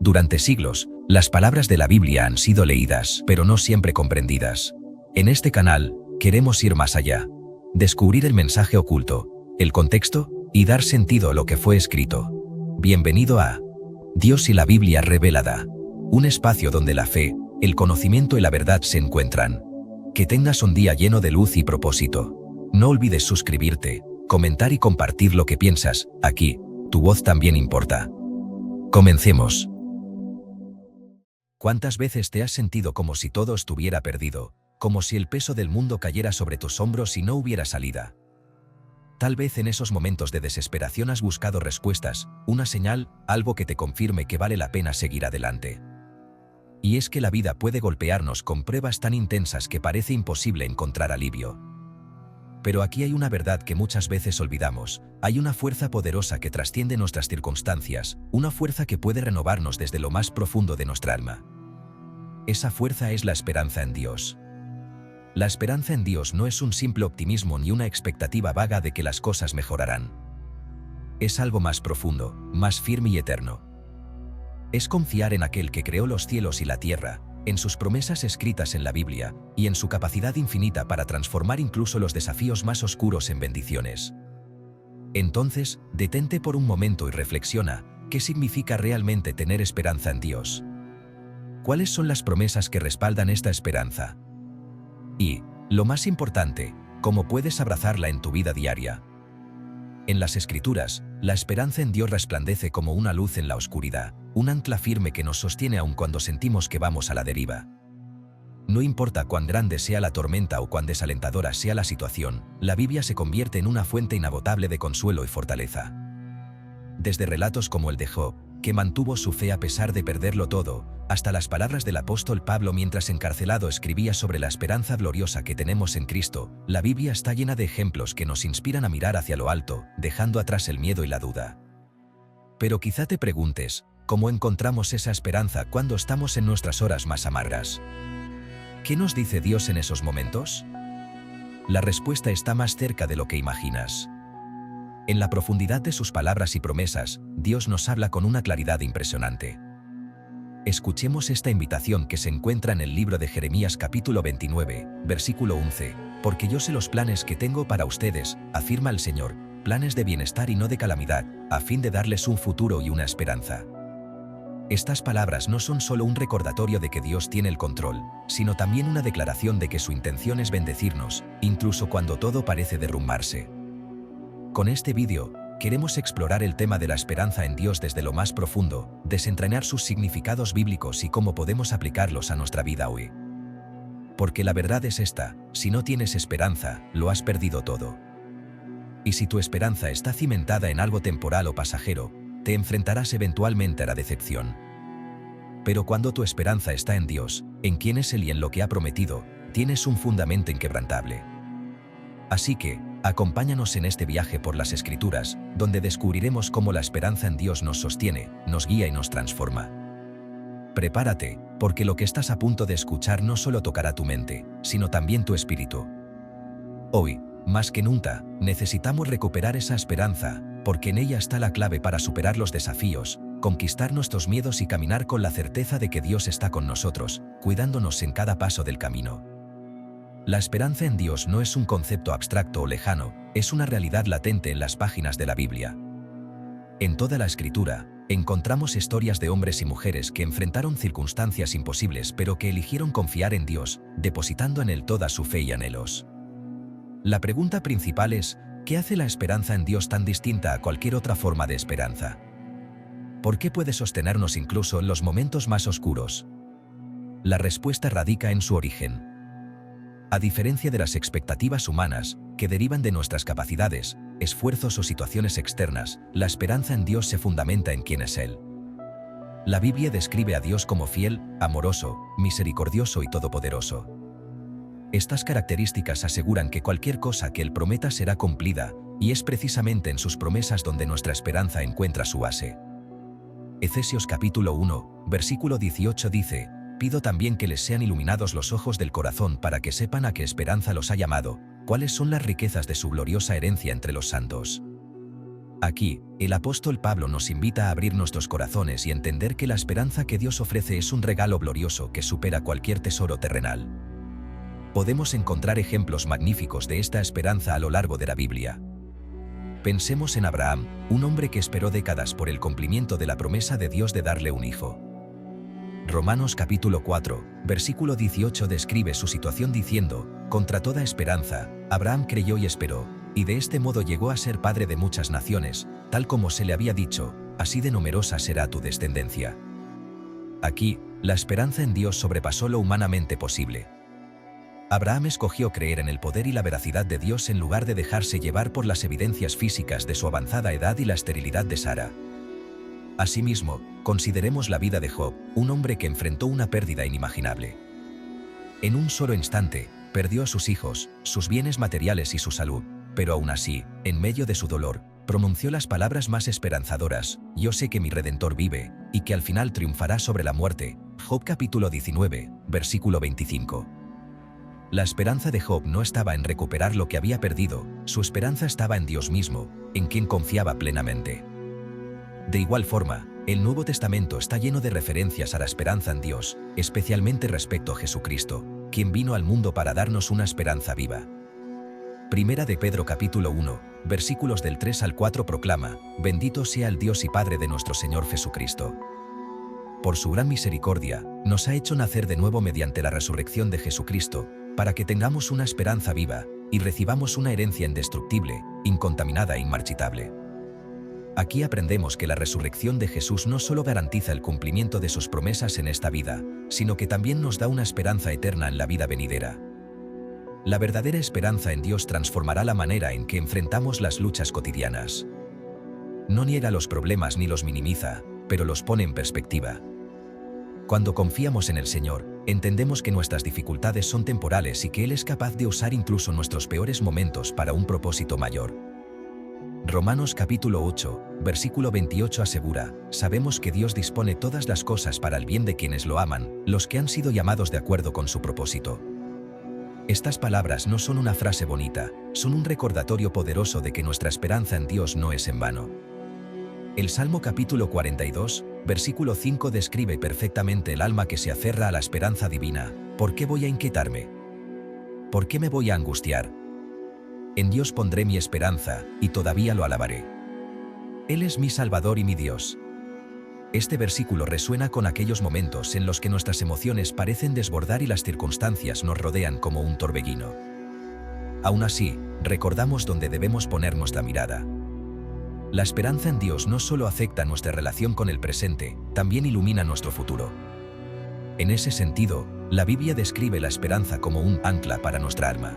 Durante siglos, las palabras de la Biblia han sido leídas, pero no siempre comprendidas. En este canal, queremos ir más allá, descubrir el mensaje oculto, el contexto, y dar sentido a lo que fue escrito. Bienvenido a Dios y la Biblia revelada, un espacio donde la fe, el conocimiento y la verdad se encuentran. Que tengas un día lleno de luz y propósito. No olvides suscribirte, comentar y compartir lo que piensas. Aquí, tu voz también importa. Comencemos. ¿Cuántas veces te has sentido como si todo estuviera perdido, como si el peso del mundo cayera sobre tus hombros y no hubiera salida? Tal vez en esos momentos de desesperación has buscado respuestas, una señal, algo que te confirme que vale la pena seguir adelante. Y es que la vida puede golpearnos con pruebas tan intensas que parece imposible encontrar alivio. Pero aquí hay una verdad que muchas veces olvidamos: hay una fuerza poderosa que trasciende nuestras circunstancias, una fuerza que puede renovarnos desde lo más profundo de nuestra alma. Esa fuerza es la esperanza en Dios. La esperanza en Dios no es un simple optimismo ni una expectativa vaga de que las cosas mejorarán. Es algo más profundo, más firme y eterno. Es confiar en aquel que creó los cielos y la tierra, en sus promesas escritas en la Biblia, y en su capacidad infinita para transformar incluso los desafíos más oscuros en bendiciones. Entonces, detente por un momento y reflexiona: ¿qué significa realmente tener esperanza en Dios? ¿Cuáles son las promesas que respaldan esta esperanza? Y, lo más importante, ¿cómo puedes abrazarla en tu vida diaria? En las Escrituras, la esperanza en Dios resplandece como una luz en la oscuridad, un ancla firme que nos sostiene aun cuando sentimos que vamos a la deriva. No importa cuán grande sea la tormenta o cuán desalentadora sea la situación, la Biblia se convierte en una fuente inagotable de consuelo y fortaleza. Desde relatos como el de Job, que mantuvo su fe a pesar de perderlo todo, hasta las palabras del apóstol Pablo mientras encarcelado escribía sobre la esperanza gloriosa que tenemos en Cristo, la Biblia está llena de ejemplos que nos inspiran a mirar hacia lo alto, dejando atrás el miedo y la duda. Pero quizá te preguntes: ¿cómo encontramos esa esperanza cuando estamos en nuestras horas más amargas? ¿Qué nos dice Dios en esos momentos? La respuesta está más cerca de lo que imaginas. En la profundidad de sus palabras y promesas, Dios nos habla con una claridad impresionante. Escuchemos esta invitación que se encuentra en el libro de Jeremías capítulo 29, versículo 11. Porque yo sé los planes que tengo para ustedes, afirma el Señor, planes de bienestar y no de calamidad, a fin de darles un futuro y una esperanza. Estas palabras no son solo un recordatorio de que Dios tiene el control, sino también una declaración de que su intención es bendecirnos, incluso cuando todo parece derrumbarse. Con este vídeo, queremos explorar el tema de la esperanza en Dios desde lo más profundo, desentrañar sus significados bíblicos y cómo podemos aplicarlos a nuestra vida hoy. Porque la verdad es esta: si no tienes esperanza, lo has perdido todo. Y si tu esperanza está cimentada en algo temporal o pasajero, te enfrentarás eventualmente a la decepción. Pero cuando tu esperanza está en Dios, en quién es Él y en lo que ha prometido, tienes un fundamento inquebrantable. Así que, acompáñanos en este viaje por las Escrituras, donde descubriremos cómo la esperanza en Dios nos sostiene, nos guía y nos transforma. Prepárate, porque lo que estás a punto de escuchar no solo tocará tu mente, sino también tu espíritu. Hoy, más que nunca, necesitamos recuperar esa esperanza, porque en ella está la clave para superar los desafíos, conquistar nuestros miedos y caminar con la certeza de que Dios está con nosotros, cuidándonos en cada paso del camino. La esperanza en Dios no es un concepto abstracto o lejano, es una realidad latente en las páginas de la Biblia. En toda la Escritura, encontramos historias de hombres y mujeres que enfrentaron circunstancias imposibles pero que eligieron confiar en Dios, depositando en Él toda su fe y anhelos. La pregunta principal es: ¿qué hace la esperanza en Dios tan distinta a cualquier otra forma de esperanza? ¿Por qué puede sostenernos incluso en los momentos más oscuros? La respuesta radica en su origen. A diferencia de las expectativas humanas, que derivan de nuestras capacidades, esfuerzos o situaciones externas, la esperanza en Dios se fundamenta en quién es Él. La Biblia describe a Dios como fiel, amoroso, misericordioso y todopoderoso. Estas características aseguran que cualquier cosa que Él prometa será cumplida, y es precisamente en sus promesas donde nuestra esperanza encuentra su base. Efesios capítulo 1, versículo 18 dice: pido también que les sean iluminados los ojos del corazón para que sepan a qué esperanza los ha llamado, cuáles son las riquezas de su gloriosa herencia entre los santos. Aquí, el apóstol Pablo nos invita a abrir nuestros corazones y entender que la esperanza que Dios ofrece es un regalo glorioso que supera cualquier tesoro terrenal. Podemos encontrar ejemplos magníficos de esta esperanza a lo largo de la Biblia. Pensemos en Abraham, un hombre que esperó décadas por el cumplimiento de la promesa de Dios de darle un hijo. Romanos capítulo 4, versículo 18 describe su situación diciendo: contra toda esperanza, Abraham creyó y esperó, y de este modo llegó a ser padre de muchas naciones, tal como se le había dicho, así de numerosa será tu descendencia. Aquí, la esperanza en Dios sobrepasó lo humanamente posible. Abraham escogió creer en el poder y la veracidad de Dios en lugar de dejarse llevar por las evidencias físicas de su avanzada edad y la esterilidad de Sara. Asimismo, consideremos la vida de Job, un hombre que enfrentó una pérdida inimaginable. En un solo instante, perdió a sus hijos, sus bienes materiales y su salud, pero aún así, en medio de su dolor, pronunció las palabras más esperanzadoras: yo sé que mi Redentor vive, y que al final triunfará sobre la muerte. Job capítulo 19, versículo 25. La esperanza de Job no estaba en recuperar lo que había perdido, su esperanza estaba en Dios mismo, en quien confiaba plenamente. De igual forma, el Nuevo Testamento está lleno de referencias a la esperanza en Dios, especialmente respecto a Jesucristo, quien vino al mundo para darnos una esperanza viva. Primera de Pedro capítulo 1, versículos del 3 al 4 proclama: bendito sea el Dios y Padre de nuestro Señor Jesucristo. Por su gran misericordia, nos ha hecho nacer de nuevo mediante la resurrección de Jesucristo, para que tengamos una esperanza viva, y recibamos una herencia indestructible, incontaminada e inmarchitable. Aquí aprendemos que la resurrección de Jesús no solo garantiza el cumplimiento de sus promesas en esta vida, sino que también nos da una esperanza eterna en la vida venidera. La verdadera esperanza en Dios transformará la manera en que enfrentamos las luchas cotidianas. No niega los problemas ni los minimiza, pero los pone en perspectiva. Cuando confiamos en el Señor, entendemos que nuestras dificultades son temporales y que Él es capaz de usar incluso nuestros peores momentos para un propósito mayor. Romanos capítulo 8, versículo 28 asegura: sabemos que Dios dispone todas las cosas para el bien de quienes lo aman, los que han sido llamados de acuerdo con su propósito. Estas palabras no son una frase bonita, son un recordatorio poderoso de que nuestra esperanza en Dios no es en vano. El Salmo capítulo 42, versículo 5 describe perfectamente el alma que se aferra a la esperanza divina. ¿Por qué voy a inquietarme? ¿Por qué me voy a angustiar? En Dios pondré mi esperanza, y todavía lo alabaré. Él es mi Salvador y mi Dios. Este versículo resuena con aquellos momentos en los que nuestras emociones parecen desbordar y las circunstancias nos rodean como un torbellino. Aún así, recordamos dónde debemos poner nuestra mirada. La esperanza en Dios no solo afecta nuestra relación con el presente, también ilumina nuestro futuro. En ese sentido, la Biblia describe la esperanza como un ancla para nuestra alma.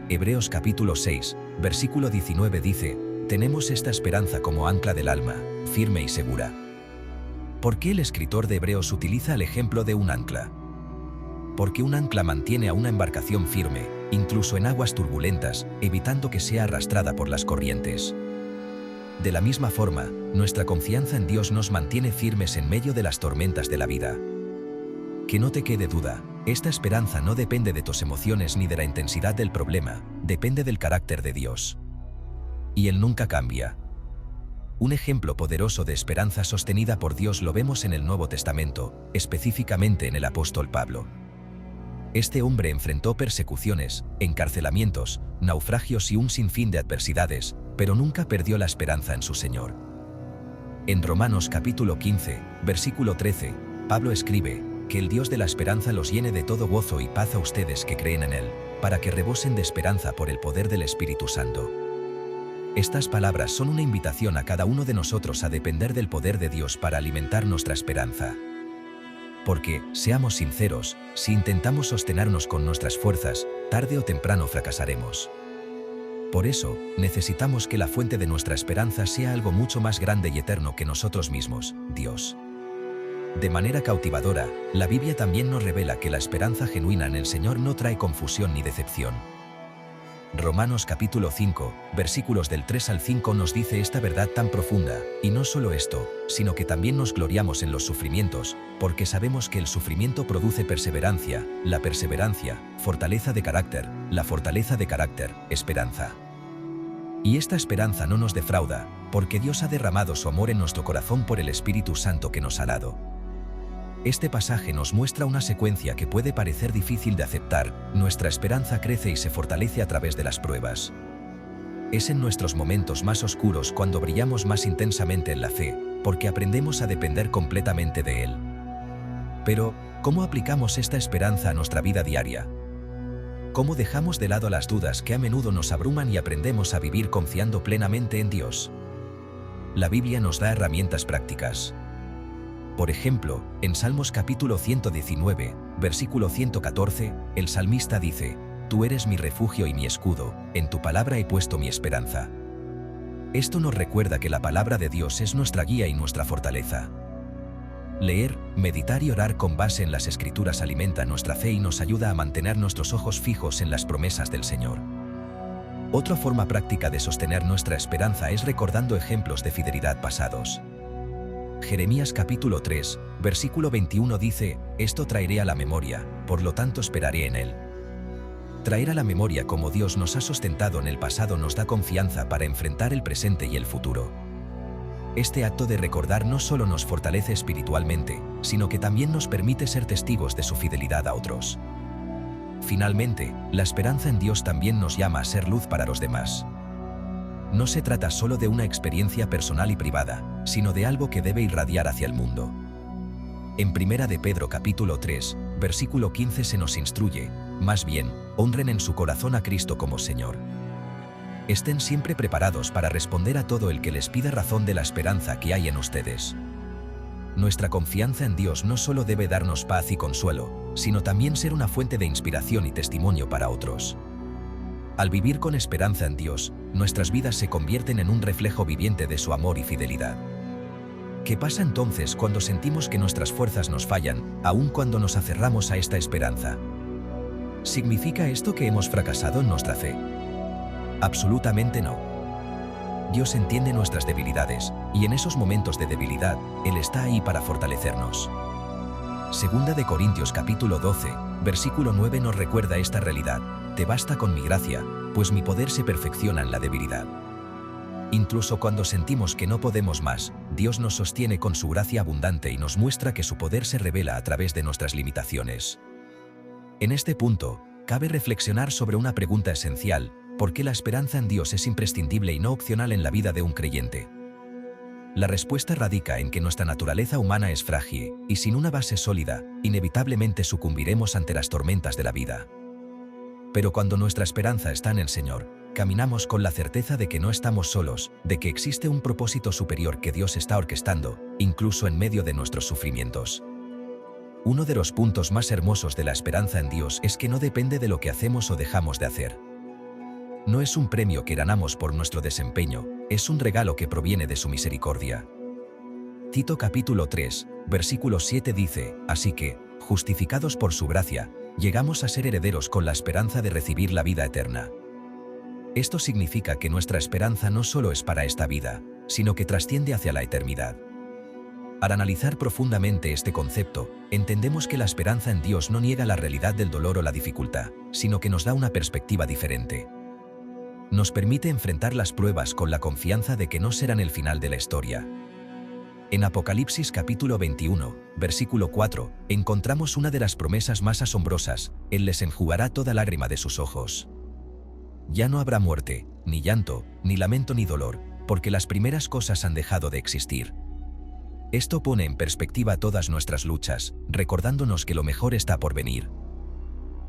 Hebreos capítulo 6, versículo 19 dice: tenemos esta esperanza como ancla del alma, firme y segura. ¿Por qué el escritor de Hebreos utiliza el ejemplo de un ancla? Porque un ancla mantiene a una embarcación firme, incluso en aguas turbulentas, evitando que sea arrastrada por las corrientes. De la misma forma, nuestra confianza en Dios nos mantiene firmes en medio de las tormentas de la vida. Que no te quede duda, esta esperanza no depende de tus emociones ni de la intensidad del problema, depende del carácter de Dios. Y Él nunca cambia. Un ejemplo poderoso de esperanza sostenida por Dios lo vemos en el Nuevo Testamento, específicamente en el apóstol Pablo. Este hombre enfrentó persecuciones, encarcelamientos, naufragios y un sinfín de adversidades, pero nunca perdió la esperanza en su Señor. En Romanos capítulo 15, versículo 13, Pablo escribe: que el Dios de la esperanza los llene de todo gozo y paz a ustedes que creen en Él, para que rebosen de esperanza por el poder del Espíritu Santo. Estas palabras son una invitación a cada uno de nosotros a depender del poder de Dios para alimentar nuestra esperanza. Porque, seamos sinceros, si intentamos sostenernos con nuestras fuerzas, tarde o temprano fracasaremos. Por eso, necesitamos que la fuente de nuestra esperanza sea algo mucho más grande y eterno que nosotros mismos, Dios. De manera cautivadora, la Biblia también nos revela que la esperanza genuina en el Señor no trae confusión ni decepción. Romanos capítulo 5, versículos del 3 al 5 nos dice esta verdad tan profunda, y no solo esto, sino que también nos gloriamos en los sufrimientos, porque sabemos que el sufrimiento produce perseverancia, la perseverancia, fortaleza de carácter, la fortaleza de carácter, esperanza. Y esta esperanza no nos defrauda, porque Dios ha derramado su amor en nuestro corazón por el Espíritu Santo que nos ha dado. Este pasaje nos muestra una secuencia que puede parecer difícil de aceptar. Nuestra esperanza crece y se fortalece a través de las pruebas. Es en nuestros momentos más oscuros cuando brillamos más intensamente en la fe, porque aprendemos a depender completamente de Él. Pero, ¿cómo aplicamos esta esperanza a nuestra vida diaria? ¿Cómo dejamos de lado las dudas que a menudo nos abruman y aprendemos a vivir confiando plenamente en Dios? La Biblia nos da herramientas prácticas. Por ejemplo, en Salmos capítulo 119, versículo 114, el salmista dice: «Tú eres mi refugio y mi escudo, en tu palabra he puesto mi esperanza». Esto nos recuerda que la palabra de Dios es nuestra guía y nuestra fortaleza. Leer, meditar y orar con base en las Escrituras alimenta nuestra fe y nos ayuda a mantener nuestros ojos fijos en las promesas del Señor. Otra forma práctica de sostener nuestra esperanza es recordando ejemplos de fidelidad pasados. Jeremías capítulo 3, versículo 21 dice: «Esto traeré a la memoria, por lo tanto esperaré en él». Traer a la memoria cómo Dios nos ha sustentado en el pasado nos da confianza para enfrentar el presente y el futuro. Este acto de recordar no solo nos fortalece espiritualmente, sino que también nos permite ser testigos de su fidelidad a otros. Finalmente, la esperanza en Dios también nos llama a ser luz para los demás. No se trata solo de una experiencia personal y privada, sino de algo que debe irradiar hacia el mundo. En 1 de Pedro capítulo 3, versículo 15 se nos instruye: «Más bien, honren en su corazón a Cristo como Señor». Estén siempre preparados para responder a todo el que les pida razón de la esperanza que hay en ustedes. Nuestra confianza en Dios no solo debe darnos paz y consuelo, sino también ser una fuente de inspiración y testimonio para otros. Al vivir con esperanza en Dios, nuestras vidas se convierten en un reflejo viviente de su amor y fidelidad. ¿Qué pasa entonces cuando sentimos que nuestras fuerzas nos fallan, aun cuando nos aferramos a esta esperanza? ¿Significa esto que hemos fracasado en nuestra fe? Absolutamente no. Dios entiende nuestras debilidades, y en esos momentos de debilidad, Él está ahí para fortalecernos. Segunda de Corintios capítulo 12, versículo 9 nos recuerda esta realidad: «Te basta con mi gracia, pues mi poder se perfecciona en la debilidad». Incluso cuando sentimos que no podemos más, Dios nos sostiene con su gracia abundante y nos muestra que su poder se revela a través de nuestras limitaciones. En este punto, cabe reflexionar sobre una pregunta esencial: ¿por qué la esperanza en Dios es imprescindible y no opcional en la vida de un creyente? La respuesta radica en que nuestra naturaleza humana es frágil, y sin una base sólida, inevitablemente sucumbiremos ante las tormentas de la vida. Pero cuando nuestra esperanza está en el Señor, caminamos con la certeza de que no estamos solos, de que existe un propósito superior que Dios está orquestando, incluso en medio de nuestros sufrimientos. Uno de los puntos más hermosos de la esperanza en Dios es que no depende de lo que hacemos o dejamos de hacer. No es un premio que ganamos por nuestro desempeño, es un regalo que proviene de su misericordia. Tito capítulo 3, versículo 7 dice: «Así que, justificados por su gracia, llegamos a ser herederos con la esperanza de recibir la vida eterna». Esto significa que nuestra esperanza no solo es para esta vida, sino que trasciende hacia la eternidad. Al analizar profundamente este concepto, entendemos que la esperanza en Dios no niega la realidad del dolor o la dificultad, sino que nos da una perspectiva diferente. Nos permite enfrentar las pruebas con la confianza de que no serán el final de la historia. En Apocalipsis capítulo 21, versículo 4, encontramos una de las promesas más asombrosas: «Él les enjugará toda lágrima de sus ojos». Ya no habrá muerte, ni llanto, ni lamento ni dolor, porque las primeras cosas han dejado de existir. Esto pone en perspectiva todas nuestras luchas, recordándonos que lo mejor está por venir.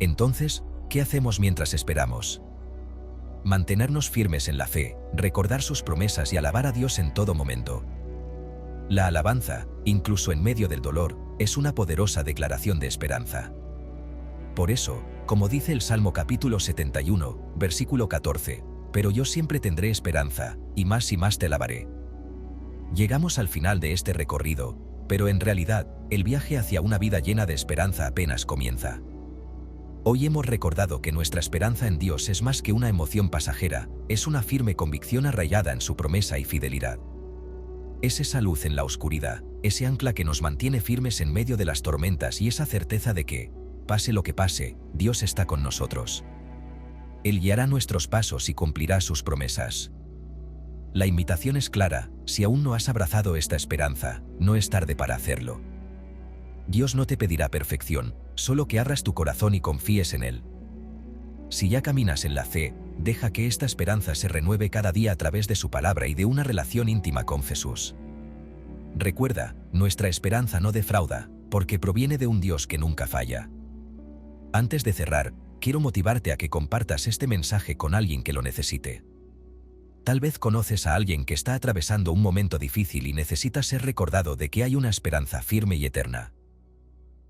Entonces, ¿qué hacemos mientras esperamos? Mantenernos firmes en la fe, recordar sus promesas y alabar a Dios en todo momento. La alabanza, incluso en medio del dolor, es una poderosa declaración de esperanza. Por eso, como dice el Salmo capítulo 71, versículo 14, «Pero yo siempre tendré esperanza, y más te alabaré». Llegamos al final de este recorrido, pero en realidad, el viaje hacia una vida llena de esperanza apenas comienza. Hoy hemos recordado que nuestra esperanza en Dios es más que una emoción pasajera, es una firme convicción arraigada en su promesa y fidelidad. Es esa luz en la oscuridad, ese ancla que nos mantiene firmes en medio de las tormentas y esa certeza de que, pase lo que pase, Dios está con nosotros. Él guiará nuestros pasos y cumplirá sus promesas. La invitación es clara: si aún no has abrazado esta esperanza, no es tarde para hacerlo. Dios no te pedirá perfección, solo que abras tu corazón y confíes en Él. Si ya caminas en la fe, deja que esta esperanza se renueve cada día a través de su palabra y de una relación íntima con Jesús. Recuerda, nuestra esperanza no defrauda, porque proviene de un Dios que nunca falla. Antes de cerrar, quiero motivarte a que compartas este mensaje con alguien que lo necesite. Tal vez conoces a alguien que está atravesando un momento difícil y necesita ser recordado de que hay una esperanza firme y eterna.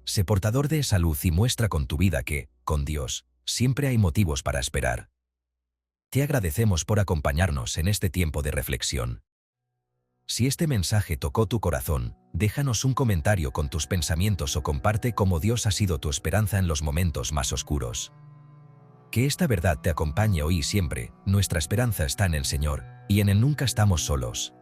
Sé portador de esa luz y muestra con tu vida que, con Dios, siempre hay motivos para esperar. Te agradecemos por acompañarnos en este tiempo de reflexión. Si este mensaje tocó tu corazón, déjanos un comentario con tus pensamientos o comparte cómo Dios ha sido tu esperanza en los momentos más oscuros. Que esta verdad te acompañe hoy y siempre. Nuestra esperanza está en el Señor, y en Él nunca estamos solos.